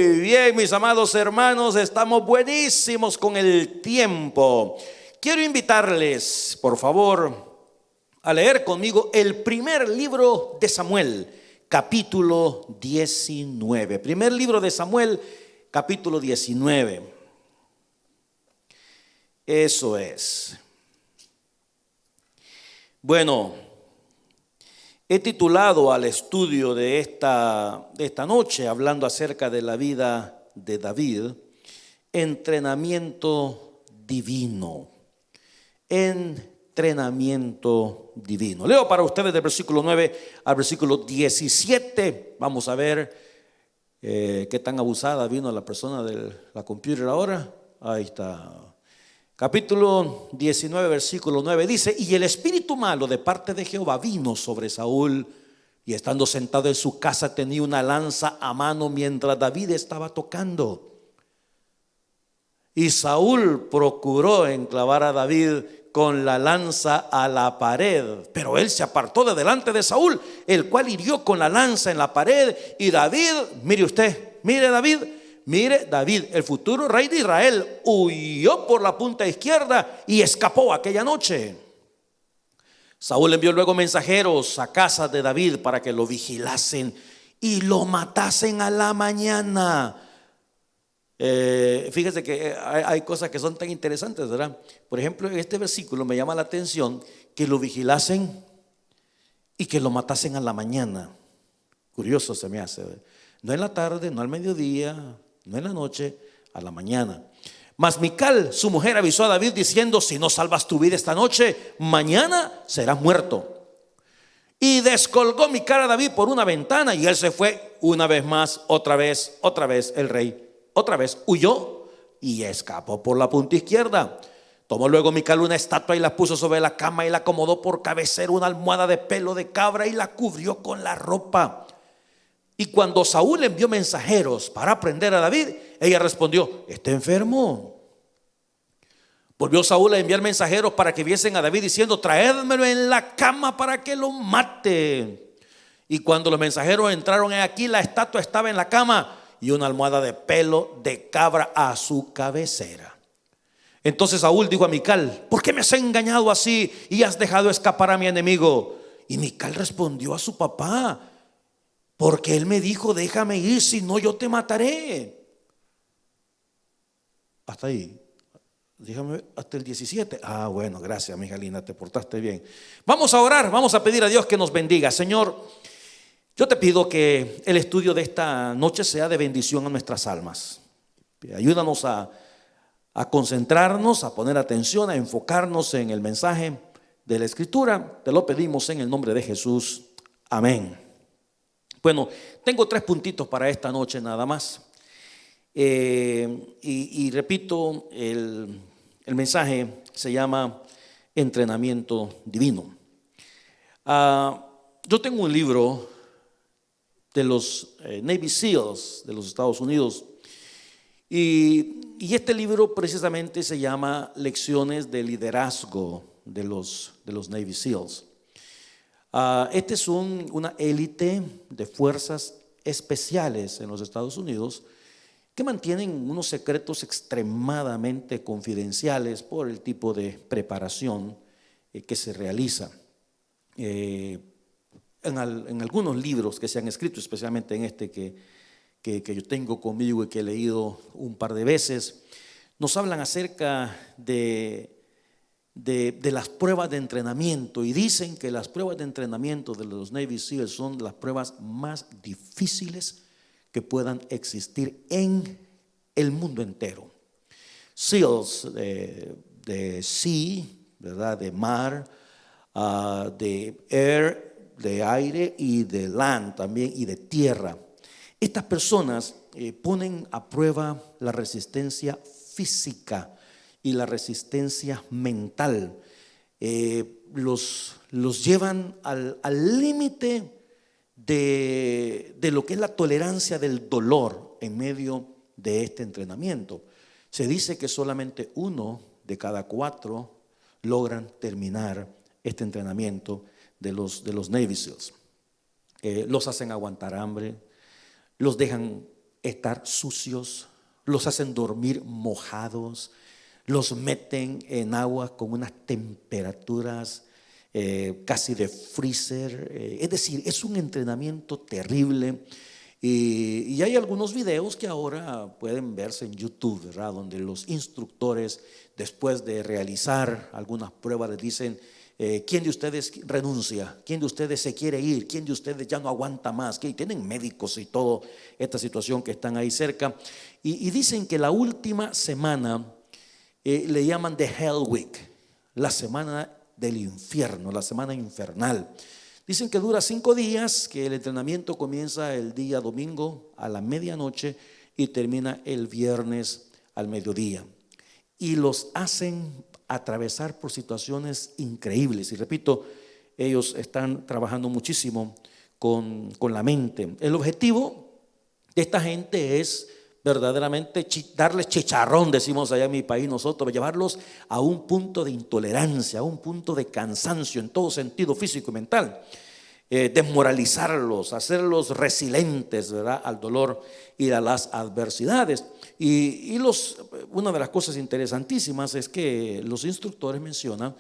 Muy bien, mis amados hermanos, estamos buenísimos con el tiempo. Quiero invitarles, por favor, a leer conmigo el primer libro de Samuel, capítulo 19. Primer libro de Samuel, capítulo 19. Eso es. Bueno, he titulado al estudio de esta noche, hablando acerca de la vida de David, entrenamiento divino. Entrenamiento divino. Leo para ustedes del versículo 9 al versículo 17. Vamos a ver qué tan abusada vino la persona de la computer ahora. Ahí está. Capítulo 19, versículo 9 dice: y el espíritu malo de parte de Jehová vino sobre Saúl, y estando sentado en su casa tenía una lanza a mano mientras David estaba tocando. Y Saúl procuró enclavar a David con la lanza a la pared, pero él se apartó de delante de Saúl, el cual hirió con la lanza en la pared. Y David, mire David, el futuro rey de Israel, huyó por la punta izquierda y escapó aquella noche. Saúl envió luego mensajeros a casa de David para que lo vigilasen y lo matasen a la mañana. Fíjese que hay cosas que son tan interesantes, ¿verdad? Por ejemplo, en este versículo me llama la atención que lo vigilasen y que lo matasen a la mañana. Curioso se me hace, ¿verdad? No en la tarde, no al mediodía, no en la noche, a la mañana. Mas Mical, su mujer, avisó a David diciendo: si no salvas tu vida esta noche, mañana serás muerto. Y descolgó Mical a David por una ventana, y él se fue una vez más, otra vez el rey. Otra vez huyó y escapó por la punta izquierda. Tomó luego Mical una estatua y la puso sobre la cama y la acomodó por cabecera una almohada de pelo de cabra y la cubrió con la ropa. Y cuando Saúl envió mensajeros para prender a David, ella respondió: está enfermo. Volvió Saúl a enviar mensajeros para que viesen a David diciendo: traédmelo en la cama para que lo mate. Y cuando los mensajeros entraron, aquí la estatua estaba en la cama y una almohada de pelo de cabra a su cabecera. Entonces Saúl dijo a Mical: ¿por qué me has engañado así y has dejado escapar a mi enemigo? Y Mical respondió a su papá: porque él me dijo: déjame ir, si no yo te mataré. Hasta ahí. Dígame hasta el 17. Bueno, gracias, mi hija linda, te portaste bien. Vamos a orar, vamos a pedir a Dios que nos bendiga. Señor, yo te pido que el estudio de esta noche sea de bendición a nuestras almas. Ayúdanos a concentrarnos, a poner atención, a enfocarnos en el mensaje de la Escritura. Te lo pedimos en el nombre de Jesús. Amén. Bueno, tengo 3 puntitos para esta noche nada más. Y repito, el mensaje se llama entrenamiento divino. Yo tengo un libro de los Navy SEALs de los Estados Unidos, y este libro precisamente se llama Lecciones de Liderazgo de los Navy SEALs. Este es una élite de fuerzas especiales en los Estados Unidos que mantienen unos secretos extremadamente confidenciales por el tipo de preparación que se realiza. En algunos libros que se han escrito, especialmente en este que yo tengo conmigo y que he leído un par de veces, nos hablan acerca de las pruebas de entrenamiento, y dicen que las pruebas de entrenamiento de los Navy SEALs son las pruebas más difíciles que puedan existir en el mundo entero. SEALs de sea, ¿verdad? De mar, de air, de aire, y de land también, y de tierra. Estas personas ponen a prueba la resistencia física y la resistencia mental. Los llevan al límite de lo que es la tolerancia del dolor en medio de este entrenamiento. Se dice que solamente 1 de cada 4 logran terminar este entrenamiento de los Navy SEALs. Los hacen aguantar hambre, los dejan estar sucios, los hacen dormir mojados, los meten en agua con unas temperaturas casi de freezer. Es decir, es un entrenamiento terrible. Y hay algunos videos que ahora pueden verse en YouTube, ¿verdad? Donde los instructores, después de realizar algunas pruebas, les dicen: ¿quién de ustedes renuncia? ¿Quién de ustedes se quiere ir? ¿Quién de ustedes ya no aguanta más? Que tienen médicos y toda esta situación que están ahí cerca. Y dicen que la última semana le llaman The Hell Week, la semana del infierno, la semana infernal. Dicen que dura 5 días, que el entrenamiento comienza el día domingo a la medianoche y termina el viernes al mediodía. Y los hacen atravesar por situaciones increíbles. Y repito, ellos están trabajando muchísimo con la mente. El objetivo de esta gente es verdaderamente darles chicharrón, decimos allá en mi país nosotros, llevarlos a un punto de intolerancia, a un punto de cansancio en todo sentido físico y mental. Desmoralizarlos, hacerlos resilientes, ¿verdad?, al dolor y a las adversidades. Una de las cosas interesantísimas es que los instructores mencionan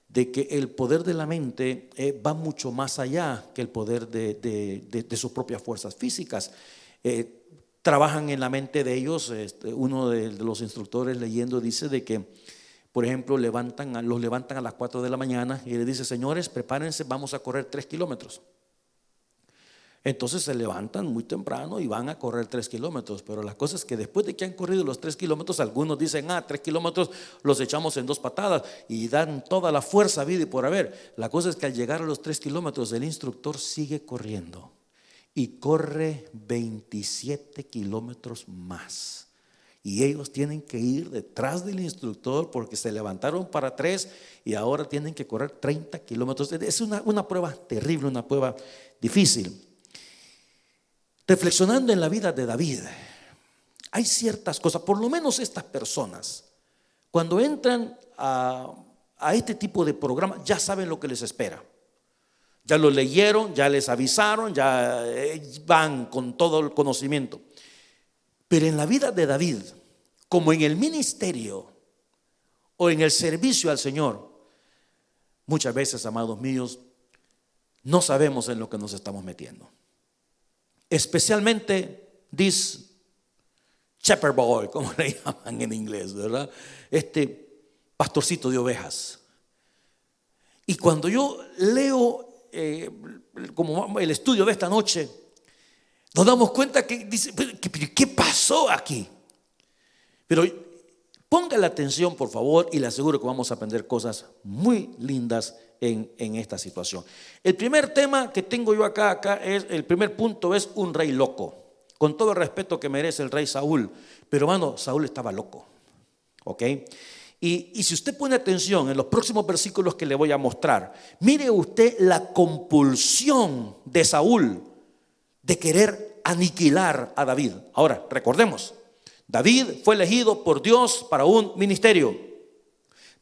de que el poder de la mente va mucho más allá que el poder de sus propias fuerzas físicas. Trabajan en la mente de ellos. Uno de los instructores leyendo dice de que, por ejemplo, los levantan a las 4 de la mañana y le dice: señores, prepárense, vamos a correr 3 kilómetros. Entonces se levantan muy temprano y van a correr 3 kilómetros. Pero la cosa es que después de que han corrido los 3 kilómetros, algunos dicen: 3 kilómetros los echamos en 2 patadas, y dan toda la fuerza, vida y por haber. La cosa es que al llegar a los 3 kilómetros, el instructor sigue corriendo y corre 27 kilómetros más. Y ellos tienen que ir detrás del instructor porque se levantaron para 3 y ahora tienen que correr 30 kilómetros. Es una prueba terrible, una prueba difícil. Reflexionando en la vida de David, hay ciertas cosas, por lo menos estas personas, cuando entran a este tipo de programa, ya saben lo que les espera. Ya lo leyeron, ya les avisaron, ya van con todo el conocimiento. Pero en la vida de David, como en el ministerio o en el servicio al Señor, muchas veces, amados míos, no sabemos en lo que nos estamos metiendo. Especialmente this shepherd boy, como le llaman en inglés, ¿verdad? Pastorcito de ovejas. Y cuando yo leo como el estudio de esta noche, nos damos cuenta que dice: ¿qué pasó aquí? Pero ponga la atención, por favor, y le aseguro que vamos a aprender cosas muy lindas en esta situación. El primer tema que tengo yo acá es, el primer punto es un rey loco. Con todo el respeto que merece el rey Saúl, pero hermano, Saúl estaba loco, ¿ok? Y si usted pone atención en los próximos versículos que le voy a mostrar, mire usted la compulsión de Saúl de querer aniquilar a David. Ahora, recordemos, David fue elegido por Dios para un ministerio.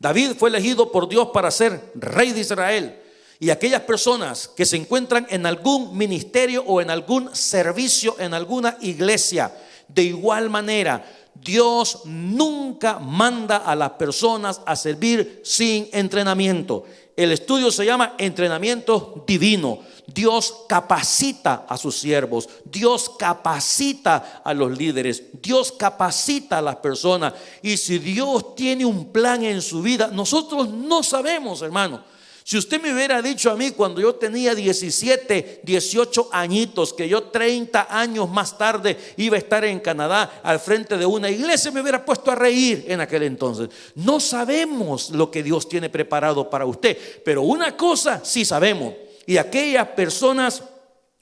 David fue elegido por Dios para ser rey de Israel. Y aquellas personas que se encuentran en algún ministerio o en algún servicio, en alguna iglesia, de igual manera, Dios nunca manda a las personas a servir sin entrenamiento. El estudio se llama entrenamiento divino. Dios capacita a sus siervos, Dios capacita a los líderes, Dios capacita a las personas. Y si Dios tiene un plan en su vida, nosotros no sabemos, hermano. Si usted me hubiera dicho a mí cuando yo tenía 17, 18 añitos, que yo 30 años más tarde iba a estar en Canadá al frente de una iglesia, me hubiera puesto a reír en aquel entonces. No sabemos lo que Dios tiene preparado para usted, pero una cosa sí sabemos. Y aquellas personas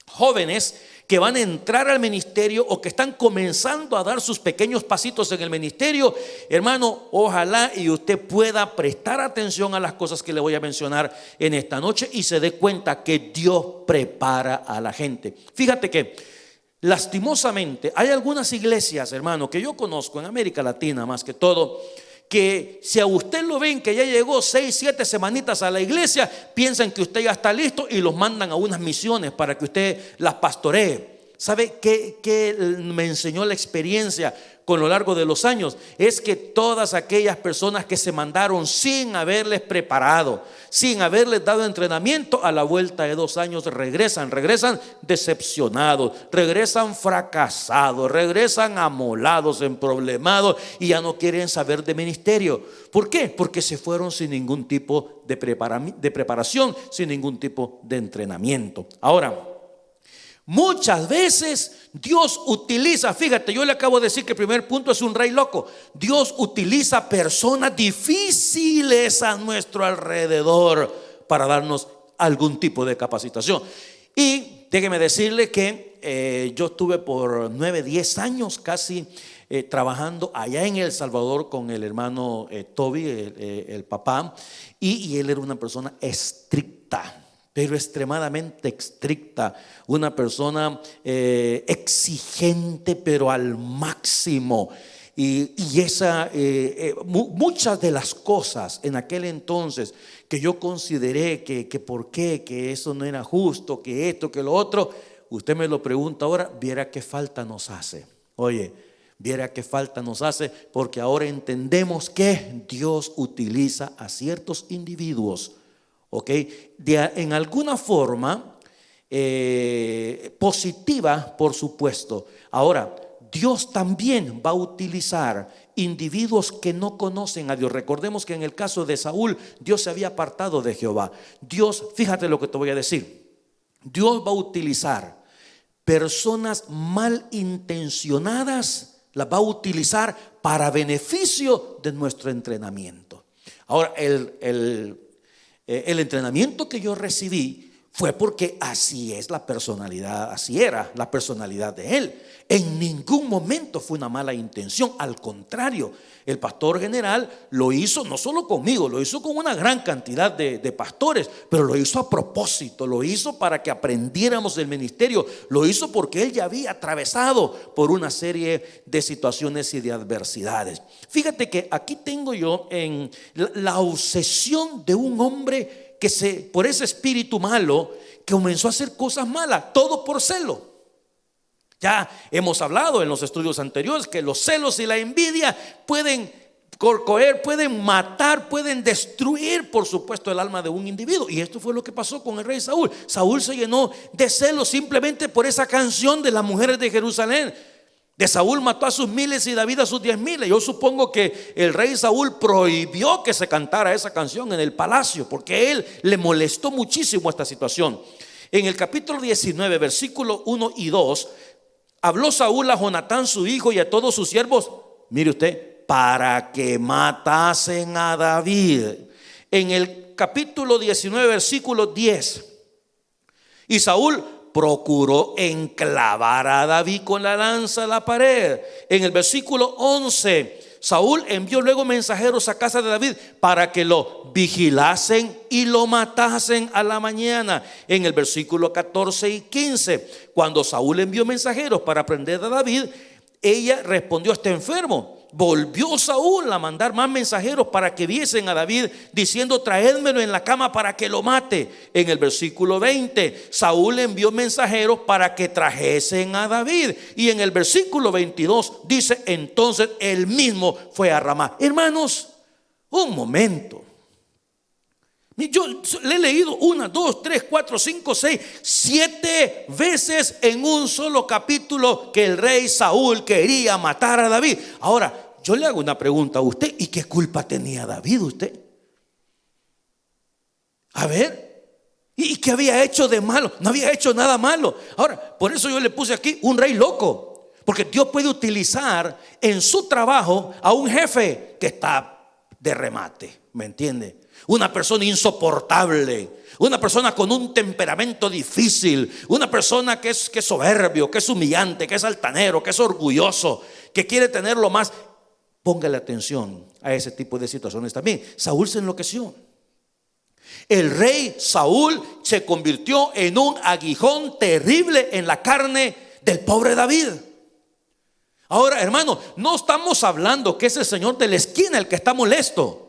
jóvenes que van a entrar al ministerio o que están comenzando a dar sus pequeños pasitos en el ministerio, hermano, ojalá y usted pueda prestar atención a las cosas que le voy a mencionar en esta noche y se dé cuenta que Dios prepara a la gente. Fíjate que lastimosamente hay algunas iglesias, hermano, que yo conozco en América Latina más que todo, que si a usted lo ven que ya llegó 6, 7 semanitas a la iglesia, piensan que usted ya está listo y los mandan a unas misiones para que usted las pastoree. ¿Sabe qué me enseñó la experiencia con lo largo de los años? Es que todas aquellas personas que se mandaron sin haberles preparado, sin haberles dado entrenamiento, a la vuelta de 2 años regresan decepcionados, regresan fracasados, regresan amolados, emproblemados, y ya no quieren saber de ministerio. ¿Por qué? Porque se fueron sin ningún tipo de preparación, sin ningún tipo de entrenamiento. Ahora, muchas veces Dios utiliza, fíjate, yo le acabo de decir que el primer punto es un rey loco. Dios utiliza personas difíciles a nuestro alrededor para darnos algún tipo de capacitación. Y déjeme decirle que yo estuve por 9, 10 años casi trabajando allá en El Salvador con el hermano Toby, el papá, y él era una persona estricta, pero extremadamente estricta, una persona exigente, pero al máximo. Y muchas de las cosas en aquel entonces que yo consideré que por qué, que eso no era justo, que esto, que lo otro, usted me lo pregunta ahora, viera qué falta nos hace. Oye, viera qué falta nos hace, porque ahora entendemos que Dios utiliza a ciertos individuos, ¿ok? En alguna forma positiva, por supuesto. Ahora, Dios también va a utilizar individuos que no conocen a Dios. Recordemos que en el caso de Saúl, Dios se había apartado de Jehová. Dios, fíjate lo que te voy a decir, Dios va a utilizar personas malintencionadas, las va a utilizar para beneficio de nuestro entrenamiento. Ahora, el entrenamiento que yo recibí fue porque así es la personalidad, así era la personalidad de él. En ningún momento fue una mala intención, al contrario, el pastor general lo hizo no solo conmigo, lo hizo con una gran cantidad de pastores, pero lo hizo a propósito, lo hizo para que aprendiéramos el ministerio, lo hizo porque él ya había atravesado por una serie de situaciones y de adversidades. Fíjate que aquí tengo yo en la obsesión de un hombre que por ese espíritu malo, que comenzó a hacer cosas malas, todo por celo. Ya hemos hablado en los estudios anteriores que los celos y la envidia pueden corroer, pueden matar, pueden destruir, por supuesto, el alma de un individuo. Y esto fue lo que pasó con el rey Saúl. Saúl se llenó de celos simplemente por esa canción de las mujeres de Jerusalén. De Saúl mató a sus 1000 y David a sus 10,000. Yo supongo que el rey Saúl prohibió que se cantara esa canción en el palacio, porque a él le molestó muchísimo esta situación. En el capítulo 19, versículo 1 y 2, habló Saúl a Jonatán su hijo y a todos sus siervos, mire usted, para que matasen a David. En el capítulo 19, versículo 10, y Saúl procuró enclavar a David con la lanza a la pared. En el versículo 11, Saúl envió luego mensajeros a casa de David para que lo vigilasen y lo matasen a la mañana. En el versículo 14 y 15, cuando Saúl envió mensajeros para prender a David, ella respondió: está enfermo. Volvió Saúl a mandar más mensajeros para que viesen a David, diciendo: traédmelo en la cama para que lo mate. En el versículo 20, Saúl envió mensajeros para que trajesen a David. Y en el versículo 22 dice: entonces él mismo fue a Ramá. Hermanos, un momento. Yo le he leído 1, 2, 3, 4, 5, 6, 7 veces en un solo capítulo que el rey Saúl quería matar a David. Ahora, yo le hago una pregunta a usted: ¿y qué culpa tenía David usted? A ver, ¿y qué había hecho de malo? No había hecho nada malo. Ahora, por eso yo le puse aquí un rey loco, porque Dios puede utilizar en su trabajo a un jefe que está de remate, ¿me entiende? Una persona insoportable, una persona con un temperamento difícil, una persona que es soberbio, que es humillante, que es altanero, que es orgulloso, que quiere tener lo más. Póngale atención a ese tipo de situaciones también. Saúl se enloqueció. El rey Saúl se convirtió en un aguijón terrible en la carne del pobre David. Ahora, hermano, no estamos hablando que es el señor de la esquina el que está molesto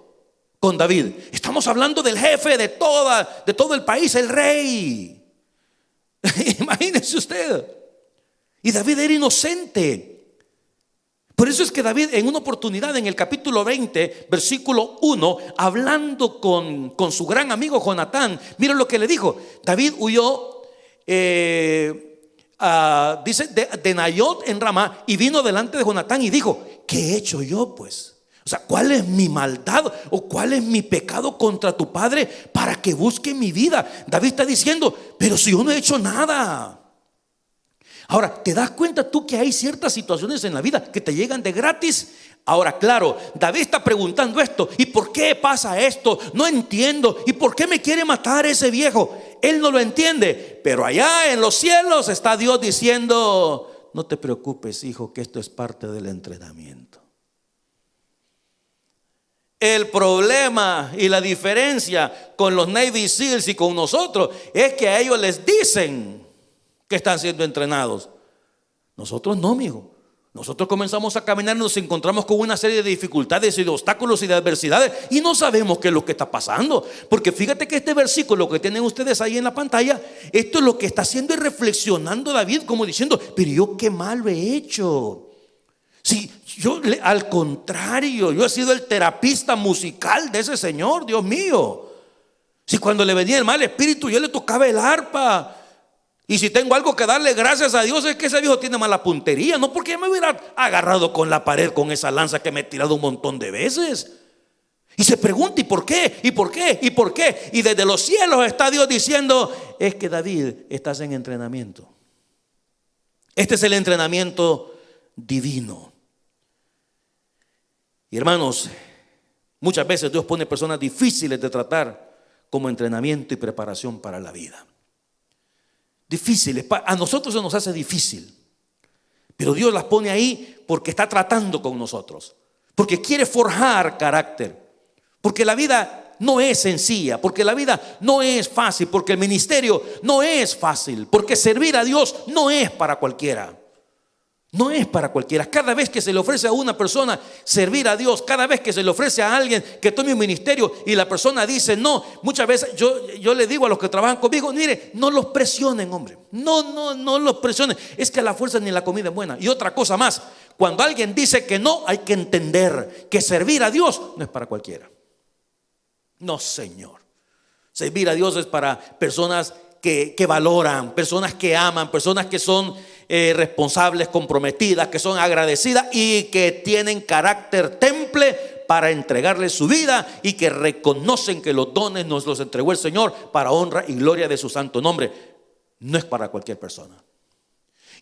con David. Estamos hablando del jefe de todo el país, el rey. Imagínese usted. Y David era inocente. Por eso es que David, en una oportunidad, en el capítulo 20, versículo 1, hablando con su gran amigo Jonatán, mira lo que le dijo. David huyó, dice, de Nayot en Ramá, y vino delante de Jonatán y dijo: ¿qué he hecho yo, pues? O sea, ¿cuál es mi maldad o cuál es mi pecado contra tu padre para que busque mi vida? David está diciendo: pero si yo no he hecho nada. Ahora, ¿te das cuenta tú que hay ciertas situaciones en la vida que te llegan de gratis? Ahora, claro, David está preguntando esto: ¿y por qué pasa esto? No entiendo. ¿Y por qué me quiere matar ese viejo? Él no lo entiende. Pero allá en los cielos está Dios diciendo: no te preocupes, hijo, que esto es parte del entrenamiento. El problema y la diferencia con los Navy SEALs y con nosotros es que a ellos les dicen que están siendo entrenados. Nosotros no, mijo. Nosotros comenzamos a caminar y nos encontramos con una serie de dificultades y de obstáculos y de adversidades y no sabemos qué es lo que está pasando. Porque fíjate que este versículo que tienen ustedes ahí en la pantalla, esto es lo que está haciendo y reflexionando David, como diciendo: pero yo qué mal lo he hecho. Si yo, al contrario, yo he sido el terapista musical de ese señor, Dios mío. Si cuando le venía el mal espíritu yo le tocaba el arpa. Y si tengo algo que darle gracias a Dios es que ese viejo tiene mala puntería, no porque me hubiera agarrado con la pared con esa lanza que me he tirado un montón de veces. Y se pregunta: ¿y por qué? ¿Y por qué? ¿Y por qué? Y desde los cielos está Dios diciendo: es que David, estás en entrenamiento. Este es el entrenamiento divino. Y hermanos, muchas veces Dios pone personas difíciles de tratar como entrenamiento y preparación para la vida. Difíciles, a nosotros se nos hace difícil, pero Dios las pone ahí porque está tratando con nosotros, porque quiere forjar carácter, porque la vida no es sencilla, porque la vida no es fácil, porque el ministerio no es fácil, porque servir a Dios no es para cualquiera. No es para cualquiera. Cada vez que se le ofrece a una persona servir a Dios, cada vez que se le ofrece a alguien que tome un ministerio y la persona dice no, muchas veces yo le digo a los que trabajan conmigo: mire, no los presionen, hombre. No los presionen. Es que a la fuerza ni la comida es buena. Y otra cosa más: cuando alguien dice que no, hay que entender que servir a Dios no es para cualquiera. No, señor. Servir a Dios es para personas que valoran, personas que aman, personas que son responsables, comprometidas, que son agradecidas y que tienen carácter temple para entregarle su vida y que reconocen que los dones nos los entregó el Señor para honra y gloria de su santo nombre. No es para cualquier persona.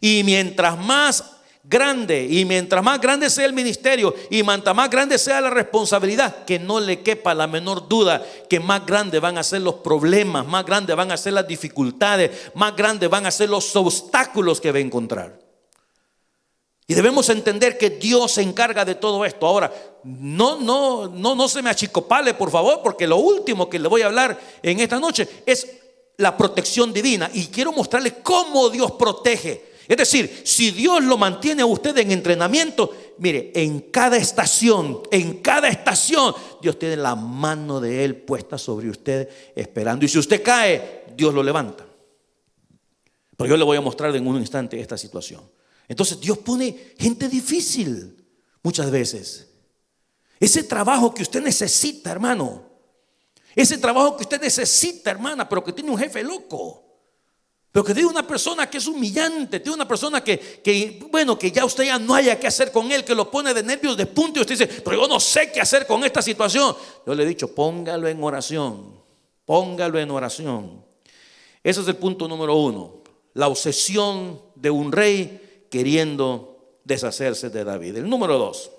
Y mientras más grande sea el ministerio y mientras más grande sea la responsabilidad, que no le quepa la menor duda que más grandes van a ser los problemas, más grandes van a ser las dificultades, más grandes van a ser los obstáculos que va a encontrar. Y debemos entender que Dios se encarga de todo esto. Ahora, no se me achicopale, por favor, porque lo último que le voy a hablar en esta noche es la protección divina, y quiero mostrarles cómo Dios protege. Es decir, si Dios lo mantiene a usted en entrenamiento, mire, en cada estación, Dios tiene la mano de Él puesta sobre usted esperando. Y si usted cae, Dios lo levanta. Pero yo le voy a mostrar en un instante esta situación. Entonces Dios pone gente difícil muchas veces. Ese trabajo que usted necesita, hermano. Ese trabajo que usted necesita, hermana, pero que tiene un jefe loco. Pero que tiene una persona que es humillante, tiene una persona que ya usted ya no haya qué hacer con él, que lo pone de nervios de punta y usted dice: pero yo no sé qué hacer con esta situación. Yo le he dicho: póngalo en oración, póngalo en oración. Ese es el punto número 1, la obsesión de un rey queriendo deshacerse de David. El número 2,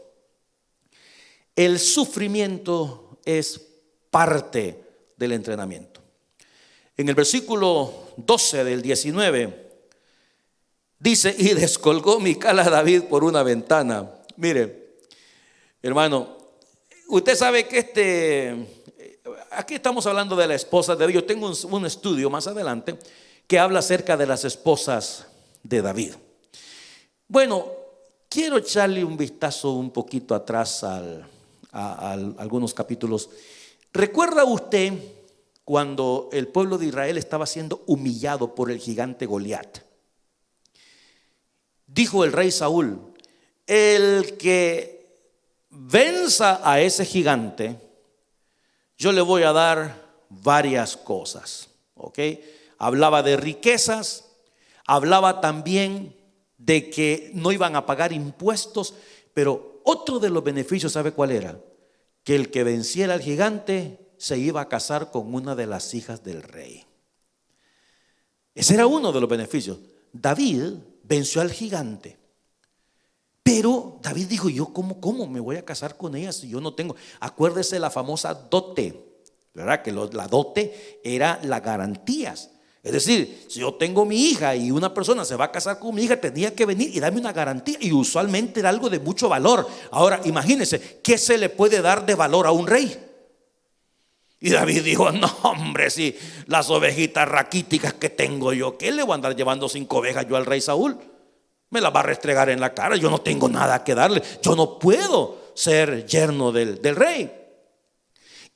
el sufrimiento es parte del entrenamiento. En el versículo 12 del 19 dice: y descolgó Mical a David por una ventana. Mire, hermano, usted sabe que aquí estamos hablando de la esposa de David. Yo tengo un estudio más adelante que habla acerca de las esposas de David. Bueno, quiero echarle un vistazo un poquito atrás a algunos capítulos. ¿Recuerda usted cuando el pueblo de Israel estaba siendo humillado por el gigante Goliat? dijo el rey Saúl: el que venza a ese gigante, yo le voy a dar varias cosas. ¿Ok? Hablaba de riquezas, hablaba también de que no iban a pagar impuestos, pero otro de los beneficios, ¿sabe cuál era? Que el que venciera al gigante se iba a casar con una de las hijas del rey. Ese era uno de los beneficios. David venció al gigante, pero David dijo: yo ¿cómo me voy a casar con ella si yo no tengo? Acuérdese la famosa dote, ¿verdad? Que la dote era las garantías. Es decir, si yo tengo mi hija y una persona se va a casar con mi hija, tenía que venir y darme una garantía, y usualmente era algo de mucho valor. Ahora imagínense, ¿qué se le puede dar de valor a un rey? Y David dijo: no, hombre, si las ovejitas raquíticas que tengo yo, ¿qué le voy a andar llevando 5 ovejas yo al rey Saúl? Me las va a restregar en la cara, yo no tengo nada que darle, yo no puedo ser yerno del rey.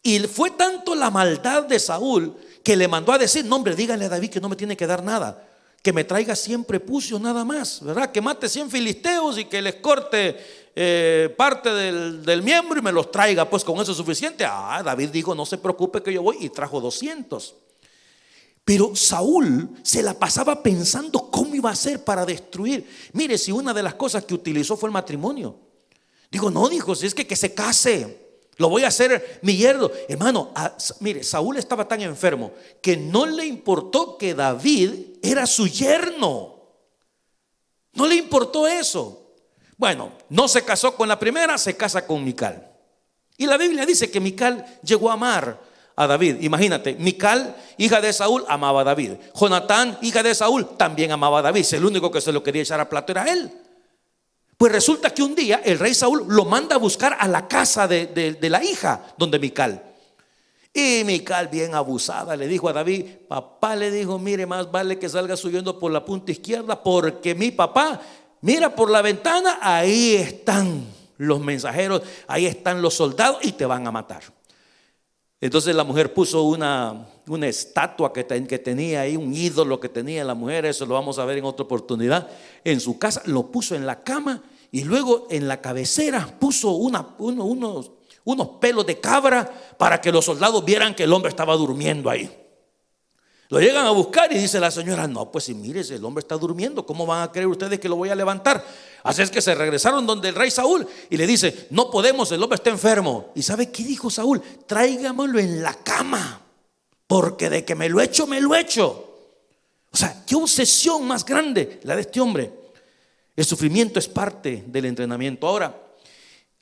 Y fue tanto la maldad de Saúl que le mandó a decir: no, hombre, díganle a David que no me tiene que dar nada, que me traiga 100 prepucios nada más, ¿verdad? Que mate 100 filisteos y que les corte parte del miembro y me los traiga, pues con eso es suficiente. David dijo: no se preocupe que yo voy, y trajo 200. Pero Saúl se la pasaba pensando cómo iba a hacer para destruir. Mire, si una de las cosas que utilizó fue el matrimonio. Dijo, si es que se case, lo voy a hacer mi yerno. Hermano, mire, Saúl estaba tan enfermo que no le importó que David era su yerno. No le importó eso. Bueno, no se casó con la primera, se casa con Mical. Y la Biblia dice que Mical llegó a amar a David. Imagínate, Mical, hija de Saúl, amaba a David. Jonatán, hija de Saúl, también amaba a David. El único que se lo quería echar a plato era él. Pues resulta que un día el rey Saúl lo manda a buscar a la casa de la hija donde Mical. Y Mical, bien abusada, le dijo a David: papá, le dijo, mire, más vale que salga subiendo por la punta izquierda, porque mi papá mira por la ventana, ahí están los mensajeros, ahí están los soldados y te van a matar. Entonces la mujer puso una estatua que tenía ahí, un ídolo que tenía la mujer, eso lo vamos a ver en otra oportunidad, en su casa. Lo puso en la cama y luego en la cabecera puso unos pelos de cabra para que los soldados vieran que el hombre estaba durmiendo ahí. Lo llegan a buscar y dice la señora: no, pues si mire, el hombre está durmiendo, ¿cómo van a creer ustedes que lo voy a levantar? Así es que se regresaron donde el rey Saúl y le dice: no podemos, el hombre está enfermo. ¿Y sabe qué dijo Saúl? Tráigamelo en la cama, porque de que me lo echo, me lo echo. O sea, qué obsesión más grande la de este hombre. El sufrimiento es parte del entrenamiento. Ahora,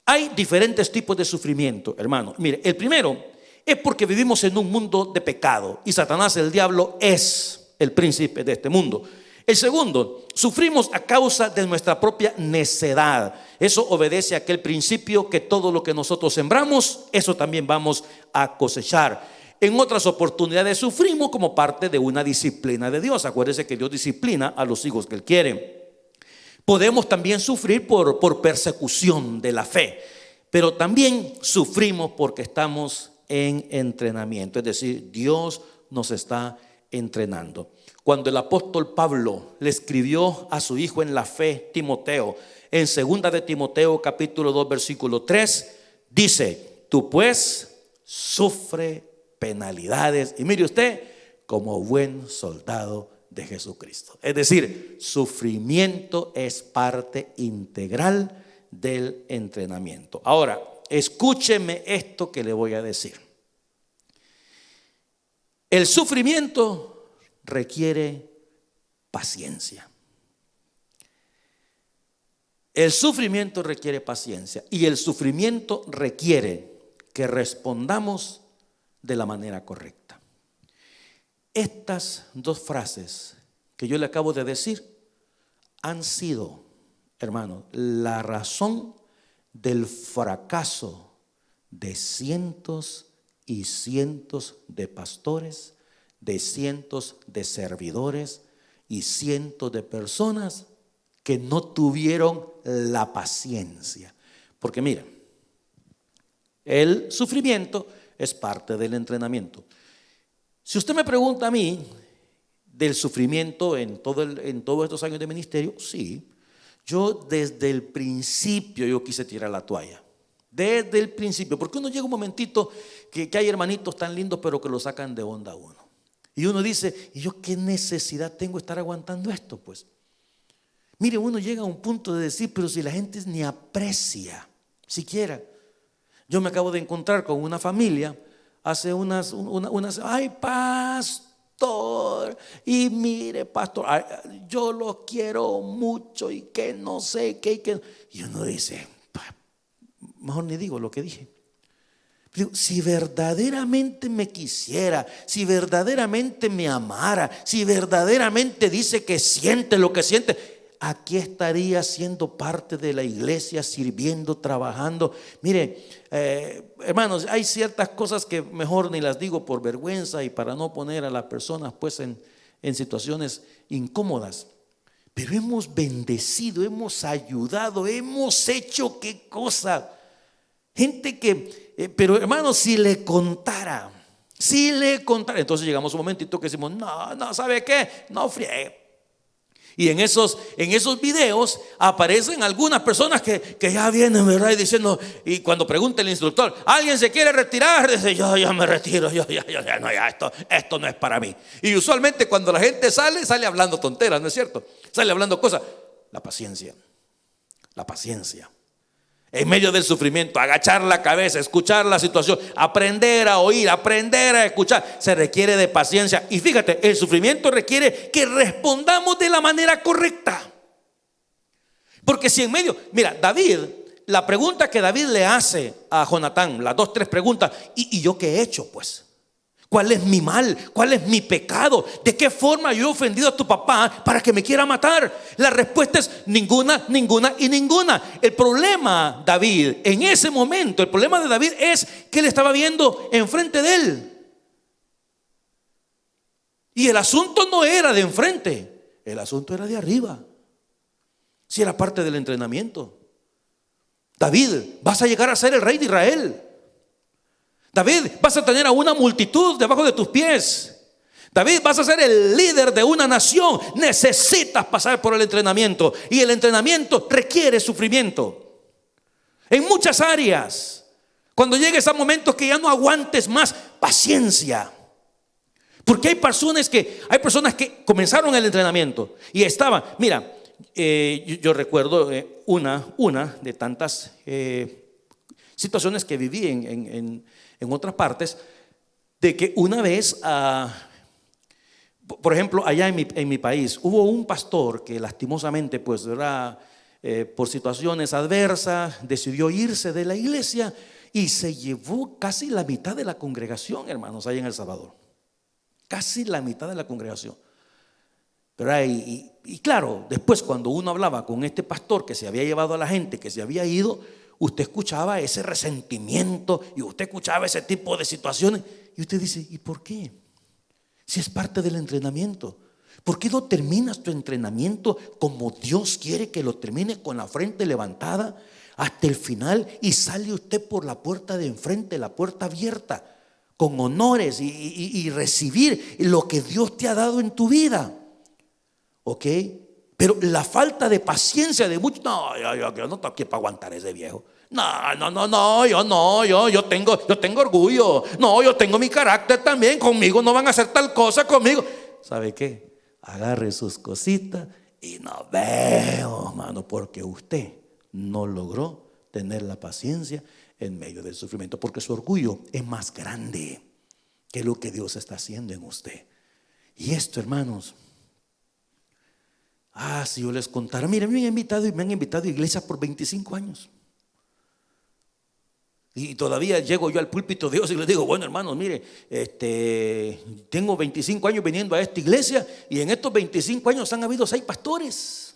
hay diferentes tipos de sufrimiento, hermano. Mire, el primero es porque vivimos en un mundo de pecado y Satanás, el diablo, es el príncipe de este mundo. El segundo, sufrimos a causa de nuestra propia necedad. Eso obedece a aquel principio que todo lo que nosotros sembramos, eso también vamos a cosechar. En otras oportunidades sufrimos como parte de una disciplina de Dios. Acuérdense que Dios disciplina a los hijos que Él quiere. Podemos también sufrir por persecución de la fe, pero también sufrimos porque estamos en entrenamiento, es decir, Dios nos está entrenando. Cuando el apóstol Pablo le escribió a su hijo en la fe, Timoteo, en 2 de Timoteo capítulo 2 versículo 3, dice: tú pues sufre penalidades, y mire usted, como buen soldado de Jesucristo. Es decir, sufrimiento es parte integral del entrenamiento. Ahora, escúcheme esto que le voy a decir. El sufrimiento requiere paciencia. El sufrimiento requiere paciencia y el sufrimiento requiere que respondamos de la manera correcta. Estas dos frases que yo le acabo de decir han sido, hermano, la razón del fracaso de cientos y cientos de pastores, de cientos de servidores y cientos de personas que no tuvieron la paciencia. Porque miren, el sufrimiento es parte del entrenamiento. Si usted me pregunta a mí del sufrimiento en todos estos años de ministerio, sí, Yo desde el principio yo quise tirar la toalla. Desde el principio. Porque uno llega un momentito que hay hermanitos tan lindos pero que lo sacan de onda a uno. Y uno dice, ¿y yo qué necesidad tengo de estar aguantando esto? Pues mire, uno llega a un punto de decir, pero si la gente ni aprecia siquiera. Yo me acabo de encontrar con una familia hace unas ay, pastor, y mire, pastor, yo lo quiero mucho y que no sé qué, y uno dice, mejor ni digo lo que dije. Digo, si verdaderamente me quisiera, si verdaderamente me amara, si verdaderamente dice que siente lo que siente, aquí estaría siendo parte de la iglesia, sirviendo, trabajando. Mire, hermanos, hay ciertas cosas que mejor ni las digo por vergüenza y para no poner a las personas pues en situaciones incómodas. Pero hemos bendecido, hemos ayudado, hemos hecho qué cosa. Gente que, pero hermanos, si le contara, entonces llegamos a un momentito que decimos, no, ¿sabe qué? No friegue. Y en esos videos aparecen algunas personas que ya vienen, ¿verdad? Y diciendo, y cuando pregunta el instructor, ¿alguien se quiere retirar? Dice, yo ya me retiro, ya esto no es para mí. Y usualmente cuando la gente sale hablando tonteras, ¿no es cierto? Sale hablando cosas. La paciencia. En medio del sufrimiento, agachar la cabeza, escuchar la situación, aprender a oír, aprender a escuchar, se requiere de paciencia. Y fíjate, el sufrimiento requiere que respondamos de la manera correcta. Porque si en medio, mira, David, la pregunta que David le hace a Jonatán, las 2, 3 preguntas, ¿y yo qué he hecho pues? ¿Cuál es mi mal? ¿Cuál es mi pecado? ¿De qué forma yo he ofendido a tu papá para que me quiera matar? La respuesta es ninguna, ninguna y ninguna. El problema, David, en ese momento, el problema de David es que él estaba viendo enfrente de él. Y el asunto no era de enfrente, el asunto era de arriba. Si era parte del entrenamiento. David, vas a llegar a ser el rey de Israel. David, vas a tener a una multitud debajo de tus pies. David, vas a ser el líder de una nación. Necesitas pasar por el entrenamiento. Y el entrenamiento requiere sufrimiento en muchas áreas. Cuando llegues a momentos que ya no aguantes más, paciencia. Porque hay personas que comenzaron el entrenamiento y estaban, mira, yo recuerdo una de tantas situaciones que viví en otras partes, de que una vez, por ejemplo, allá en mi país, hubo un pastor que lastimosamente, pues, por situaciones adversas, decidió irse de la iglesia y se llevó casi la mitad de la congregación, hermanos, allá en El Salvador. Casi la mitad de la congregación. Pero y claro, después cuando uno hablaba con este pastor que se había llevado a la gente, que se había ido, usted escuchaba ese resentimiento y usted escuchaba ese tipo de situaciones y usted dice, ¿y por qué? Si es parte del entrenamiento. ¿Por qué no terminas tu entrenamiento como Dios quiere que lo termine, con la frente levantada hasta el final, y sale usted por la puerta de enfrente, la puerta abierta, con honores y recibir lo que Dios te ha dado en tu vida? ¿Ok? Pero la falta de paciencia de muchos, yo no estoy aquí para aguantar ese viejo. Yo tengo orgullo. No, yo tengo mi carácter también. Conmigo no van a hacer tal cosa conmigo. ¿Sabe qué? Agarre sus cositas y nos vemos, hermano, porque usted no logró tener la paciencia en medio del sufrimiento, porque su orgullo es más grande que lo que Dios está haciendo en usted. Y esto, hermanos, si yo les contara, miren, me han invitado a iglesias por 25 años. Y todavía llego yo al púlpito de Dios y les digo, bueno, hermanos, mire, tengo 25 años viniendo a esta iglesia, y en estos 25 años han habido 6 pastores.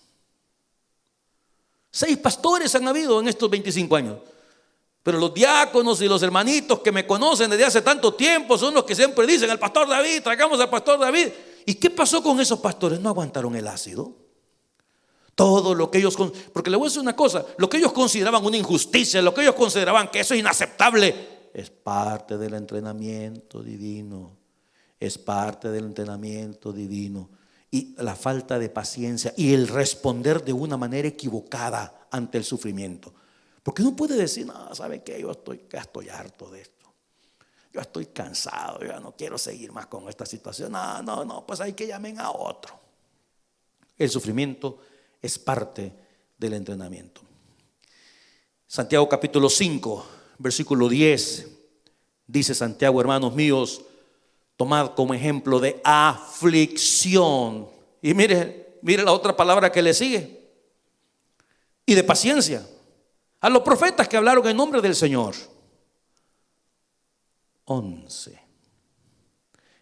6 pastores han habido en estos 25 años. Pero los diáconos y los hermanitos que me conocen desde hace tanto tiempo son los que siempre dicen, el pastor David, traigamos al pastor David. ¿Y qué pasó con esos pastores? ¿No aguantaron el ácido? Todo lo que ellos, porque le voy a decir una cosa, lo que ellos consideraban una injusticia, lo que ellos consideraban que eso es inaceptable, es parte del entrenamiento divino. Es parte del entrenamiento divino. y la falta de paciencia y el responder de una manera equivocada ante el sufrimiento. Porque uno puede decir, no, ¿sabe qué? Yo estoy harto de esto. Yo estoy cansado, yo ya no quiero seguir más con esta situación. No, pues hay que llamen a otro. El sufrimiento es parte del entrenamiento. Santiago capítulo 5, versículo 10, dice Santiago: hermanos míos, tomad como ejemplo de aflicción. Y mire la otra palabra que le sigue. Y de paciencia. A los profetas que hablaron en nombre del Señor. 11.